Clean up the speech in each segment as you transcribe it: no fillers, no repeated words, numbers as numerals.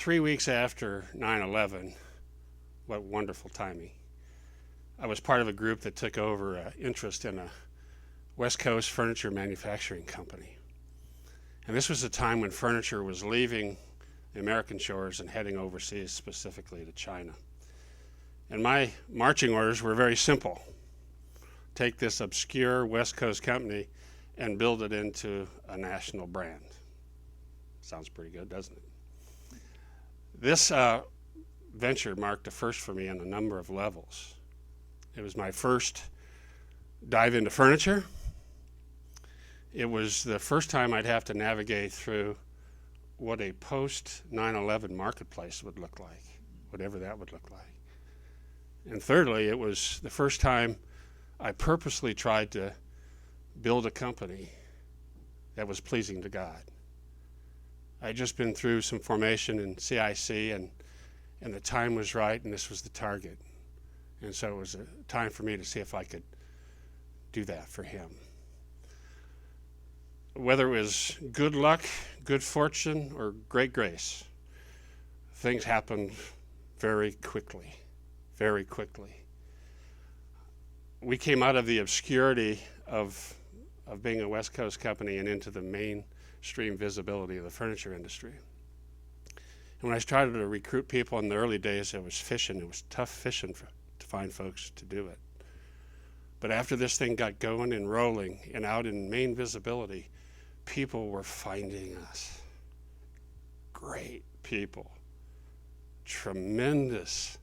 3 weeks after 9/11, what wonderful timing, I was part of a group that took over interest in a West Coast furniture manufacturing company. And this was a time when furniture was leaving the American shores and heading overseas, specifically to China. And my marching orders were very simple. Take this obscure West Coast company and build it into a national brand. Sounds pretty good, doesn't it? This venture marked a first for me on a number of levels. It was my first dive into furniture. It was the first time I'd have to navigate through what a post-9/11 marketplace would look like, whatever that would look like. And thirdly, it was the first time I purposely tried to build a company that was pleasing to God. I'd just been through some formation in CIC, and the time was right, and this was the target. And so it was a time for me to see if I could do that for him. Whether it was good luck, good fortune, or great grace, things happened very quickly, very quickly. We came out of the obscurity of being a West Coast company and into the mainstream visibility of the furniture industry. And when I started to recruit people in the early days, it was fishing. It was tough fishing to find folks to do it. But after this thing got going and rolling and out in main visibility, people were finding us. Great people. Tremendous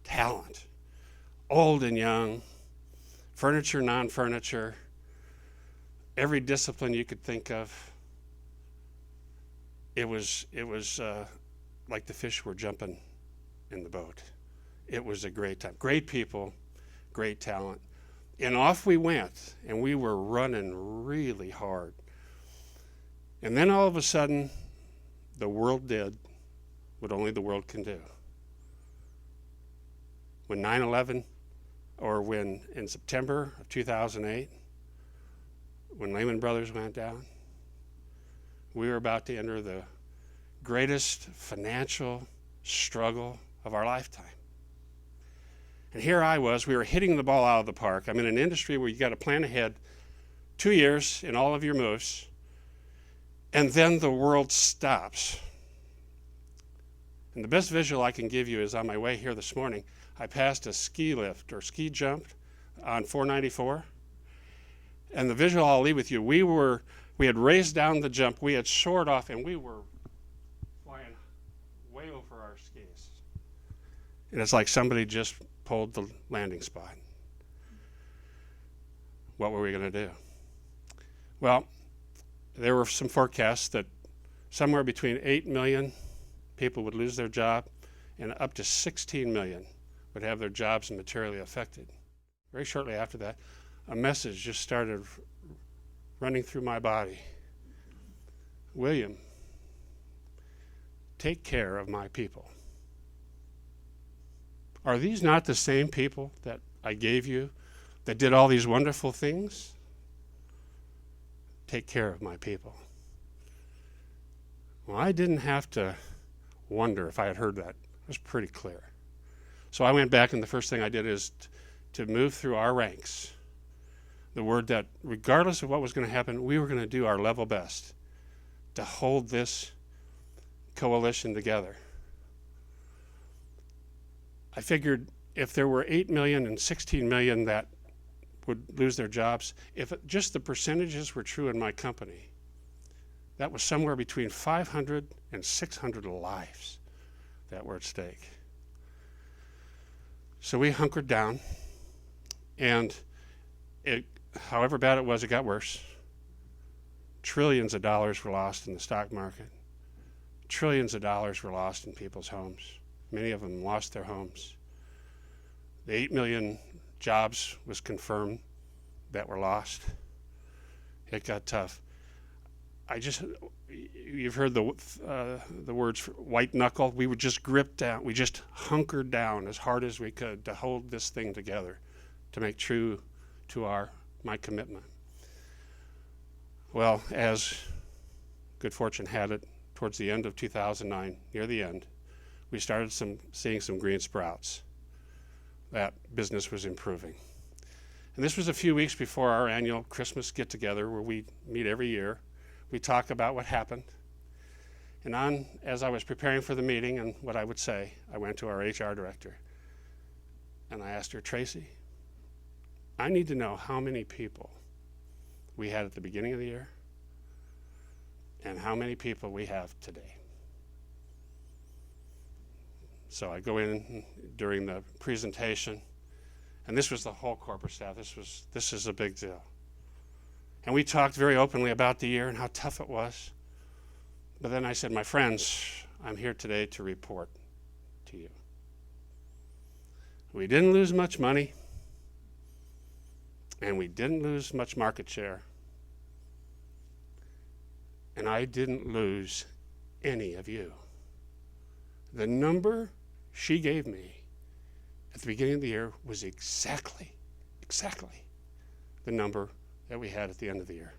talent. Old and young. Furniture, non-furniture. Every discipline you could think of. It was like the fish were jumping in the boat. It was a great time. Great people, great talent. And off we went, and we were running really hard. And then all of a sudden, the world did what only the world can do. When 9/11, or when in September of 2008, when Lehman Brothers went down, we were about to enter the greatest financial struggle of our lifetime. And here I was, we were hitting the ball out of the park. I'm in an industry where you got to plan ahead 2 years in all of your moves, and then the world stops. And the best visual I can give you is on my way here this morning, I passed a ski lift or ski jump on 494. And the visual I'll leave with you, we had raced down the jump, we had soared off, and we were flying way over our skis. And it's like somebody just pulled the landing spot. What were we going to do? Well, there were some forecasts that somewhere between 8 million people would lose their job and up to 16 million would have their jobs materially affected. Very shortly after that, a message just started running through my body. William, take care of my people. Are these not the same people that I gave you that did all these wonderful things? Take care of my people. Well, I didn't have to wonder if I had heard that. It was pretty clear. So I went back, and the first thing I did is to move through our ranks the word that regardless of what was going to happen, we were going to do our level best to hold this coalition together. I figured if there were 8 million and 16 million that would lose their jobs, if just the percentages were true in my company, that was somewhere between 500 and 600 lives that were at stake. So we hunkered down, and however bad it was, it got worse. Trillions of dollars were lost in the stock market. Trillions of dollars were lost in people's homes. Many of them lost their homes. The 8 million jobs was confirmed that were lost. It got tough. You've heard the words white knuckle. We would just grip down. We just hunkered down as hard as we could to hold this thing together, to make true to my commitment. Well, as good fortune had it, towards the end of 2009, near the end, we started seeing some green sprouts. That business was improving. And this was a few weeks before our annual Christmas get-together where we meet every year. We talk about what happened. And as I was preparing for the meeting and what I would say, I went to our HR director and I asked her, Tracy, I need to know how many people we had at the beginning of the year and how many people we have today. So I go in during the presentation, and this was the whole corporate staff. This is a big deal. And we talked very openly about the year and how tough it was. But then I said, my friends, I'm here today to report to you. We didn't lose much money, and we didn't lose much market share, and I didn't lose any of you. The number she gave me at the beginning of the year was exactly the number that we had at the end of the year.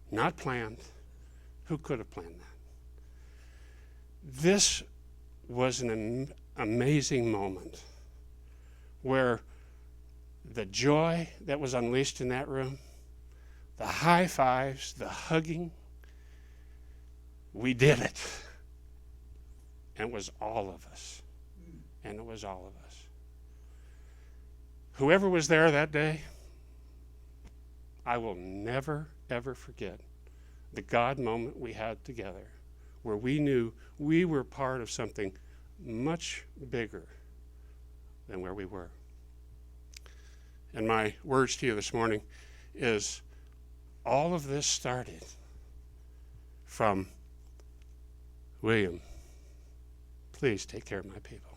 Not planned. Who could have planned that? This was an amazing moment where the joy that was unleashed in that room, the high fives, the hugging, we did it. And it was all of us. And it was all of us. Whoever was there that day, I will never, ever forget the God moment we had together where we knew we were part of something much bigger than where we were. And my words to you this morning is all of this started from William, please take care of my people.